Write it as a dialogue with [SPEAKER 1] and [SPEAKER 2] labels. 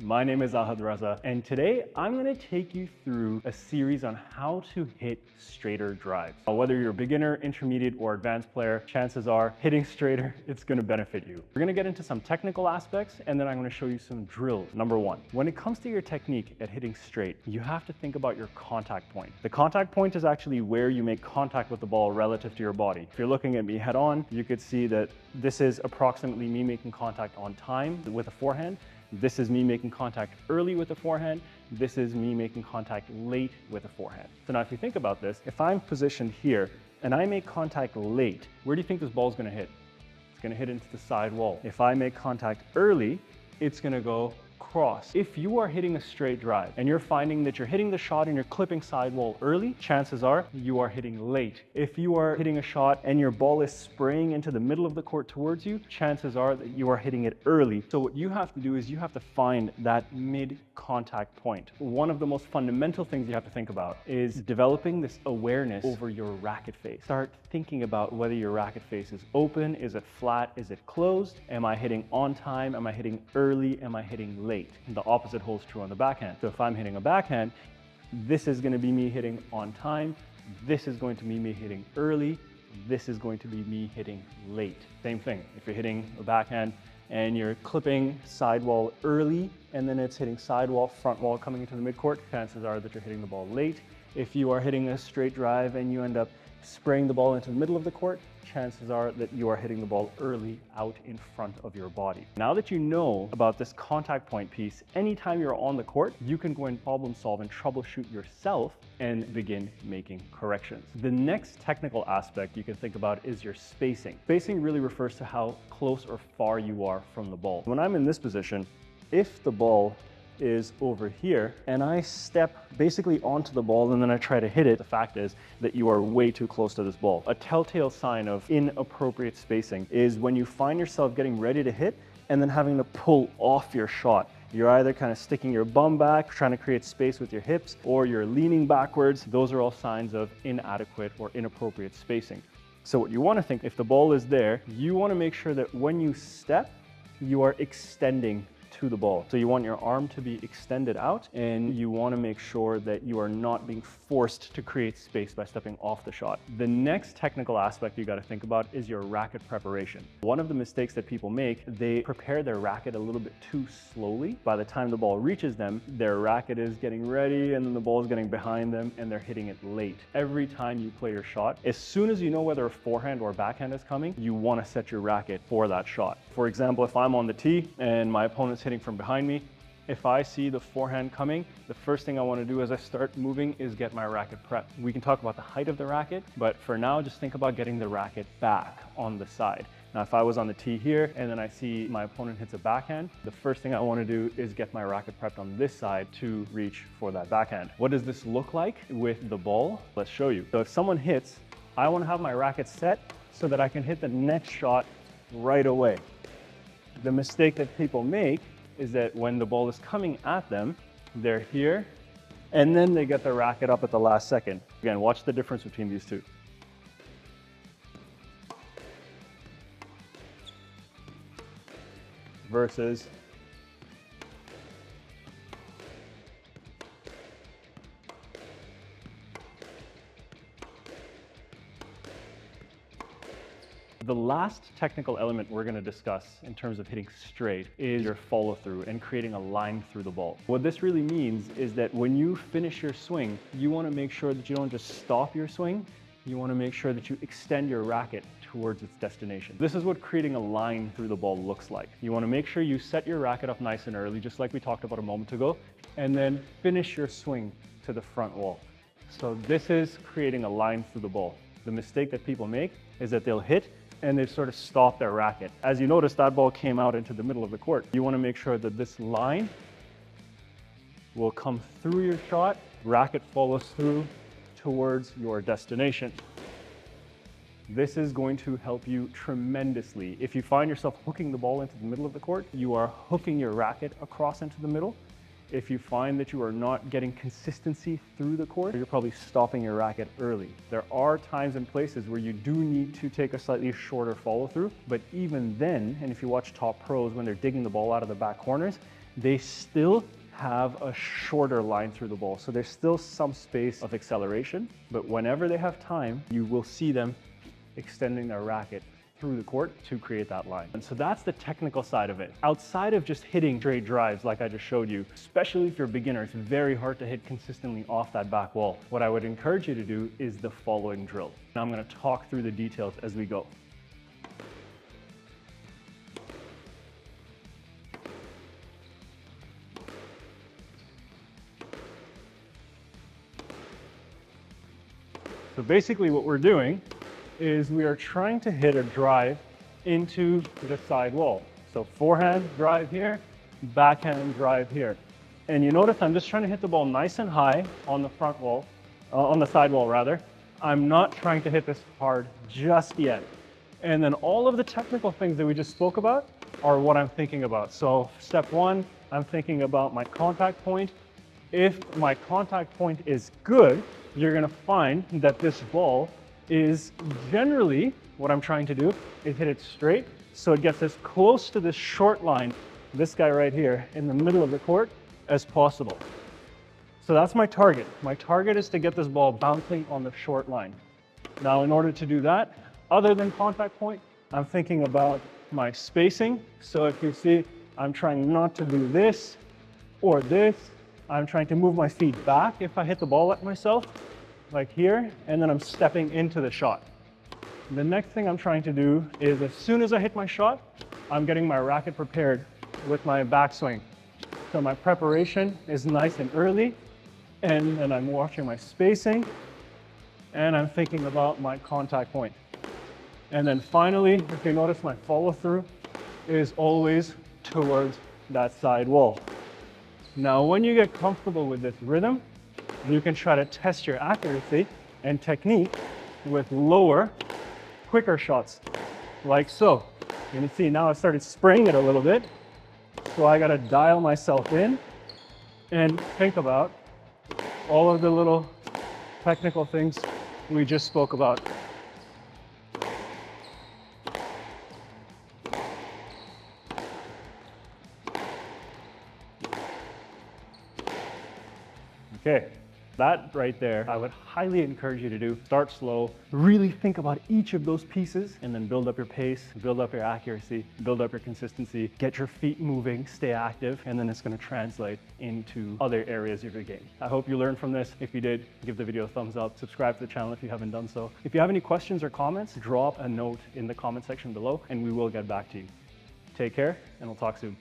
[SPEAKER 1] My name is Ahad Raza, and today I'm going to take you through a series on how to hit straighter drives. Whether you're a beginner, intermediate, or advanced player, chances are hitting straighter, it's going to benefit you. We're going to get into some technical aspects, and then I'm going to show you some drills. Number one, when it comes to your technique at hitting straight, you have to think about your contact point. The contact point is actually where you make contact with the ball relative to your body. If you're looking at me head on, you could see that this is approximately me making contact on time with a forehand. This is me making contact early with the forehand. This is me making contact late with the forehand. So now if you think about this, if I'm positioned here and I make contact late, where do you think this ball is going to hit? It's going to hit into the side wall. If I make contact early, it's going to go cross. If you are hitting a straight drive and you're finding that you're hitting the shot and you're clipping sidewall early, chances are you are hitting late. If you are hitting a shot and your ball is spraying into the middle of the court towards you, chances are that you are hitting it early. So what you have to do is you have to find that mid-contact point. One of the most fundamental things you have to think about is developing this awareness over your racket face. Start thinking about whether your racket face is open, is it flat, is it closed? Am I hitting on time? Am I hitting early? Am I hitting late? The opposite holds true on the backhand. So if I'm hitting a backhand, this is going to be me hitting on time. This is going to be me hitting early. This is going to be me hitting late. Same thing. If you're hitting a backhand and you're clipping sidewall early and then it's hitting sidewall, front wall coming into the midcourt, chances are that you're hitting the ball late. If you are hitting a straight drive and you end up spraying the ball into the middle of the court, chances are that you are hitting the ball early out in front of your body. Now that you know about this contact point piece, anytime you're on the court, you can go and problem solve and troubleshoot yourself and begin making corrections. The next technical aspect you can think about is your spacing. Spacing really refers to how close or far you are from the ball. When I'm in this position, if the ball is over here and I step basically onto the ball and then I try to hit it, the fact is that you are way too close to this ball. A telltale sign of inappropriate spacing is when you find yourself getting ready to hit and then having to pull off your shot. You're either kind of sticking your bum back, trying to create space with your hips, or you're leaning backwards. Those are all signs of inadequate or inappropriate spacing. So what you want to think, if the ball is there, you want to make sure that when you step, you are extending to the ball. So you want your arm to be extended out and you want to make sure that you are not being forced to create space by stepping off the shot. The next technical aspect you got to think about is your racket preparation. One of the mistakes that people make, they prepare their racket a little bit too slowly. By the time the ball reaches them, their racket is getting ready and then the ball is getting behind them and they're hitting it late. Every time you play your shot, as soon as you know whether a forehand or backhand is coming, you want to set your racket for that shot. For example, if I'm on the tee and my opponent's hitting from behind me, if I see the forehand coming, the first thing I want to do as I start moving is get my racket prepped. We can talk about the height of the racket, but for now, just think about getting the racket back on the side. Now, if I was on the tee here and then I see my opponent hits a backhand, the first thing I want to do is get my racket prepped on this side to reach for that backhand. What does this look like with the ball? Let's show you. So if someone hits, I want to have my racket set so that I can hit the next shot right away. The mistake that people make is that when the ball is coming at them, they're here, and then they get their racket up at the last second. Again, watch the difference between these two. Versus the last technical element we're going to discuss in terms of hitting straight is your follow through and creating a line through the ball. What this really means is that when you finish your swing, you want to make sure that you don't just stop your swing, you want to make sure that you extend your racket towards its destination. This is what creating a line through the ball looks like. You want to make sure you set your racket up nice and early, just like we talked about a moment ago, and then finish your swing to the front wall. So this is creating a line through the ball. The mistake that people make is that they'll hit and they sort of stop their racket. As you notice, that ball came out into the middle of the court. You want to make sure that this line will come through your shot, racket follows through towards your destination. This is going to help you tremendously. If you find yourself hooking the ball into the middle of the court, you are hooking your racket across into the middle. If you find that you are not getting consistency through the court, you're probably stopping your racket early. There are times and places where you do need to take a slightly shorter follow through, but even then, and if you watch top pros when they're digging the ball out of the back corners, they still have a shorter line through the ball. So there's still some space of acceleration, but whenever they have time, you will see them extending their racket through the court to create that line. And so that's the technical side of it. Outside of just hitting straight drives like I just showed you, especially if you're a beginner, it's very hard to hit consistently off that back wall. What I would encourage you to do is the following drill. Now I'm going to talk through the details as we go. So basically what we're doing is we are trying to hit a drive into the side wall. So forehand drive here, backhand drive here. And you notice I'm just trying to hit the ball nice and high on the front wall, on the side wall rather. I'm not trying to hit this hard just yet. And then all of the technical things that we just spoke about are what I'm thinking about. So step one, I'm thinking about my contact point. If my contact point is good, you're gonna find that this ball is generally, what I'm trying to do is hit it straight so it gets as close to this short line, this guy right here, in the middle of the court as possible. So that's my target. My target is to get this ball bouncing on the short line. Now, in order to do that, other than contact point, I'm thinking about my spacing. So if you see, I'm trying not to do this or this. I'm trying to move my feet back if I hit the ball at myself, like here, and then I'm stepping into the shot. The next thing I'm trying to do is as soon as I hit my shot, I'm getting my racket prepared with my backswing. So my preparation is nice and early, and then I'm watching my spacing, and I'm thinking about my contact point. And then finally, if you notice, my follow through is always towards that side wall. Now, when you get comfortable with this rhythm, you can try to test your accuracy and technique with lower, quicker shots, like so. You can see now I started spraying it a little bit, so I gotta dial myself in and think about all of the little technical things we just spoke about. Okay, that right there, I would highly encourage you to do. Start slow, really think about each of those pieces, and then build up your pace, build up your accuracy, build up your consistency, get your feet moving, stay active, and then it's gonna translate into other areas of your game. I hope you learned from this. If you did, give the video a thumbs up, subscribe to the channel if you haven't done so. If you have any questions or comments, drop a note in the comment section below, and we will get back to you. Take care, and we'll talk soon.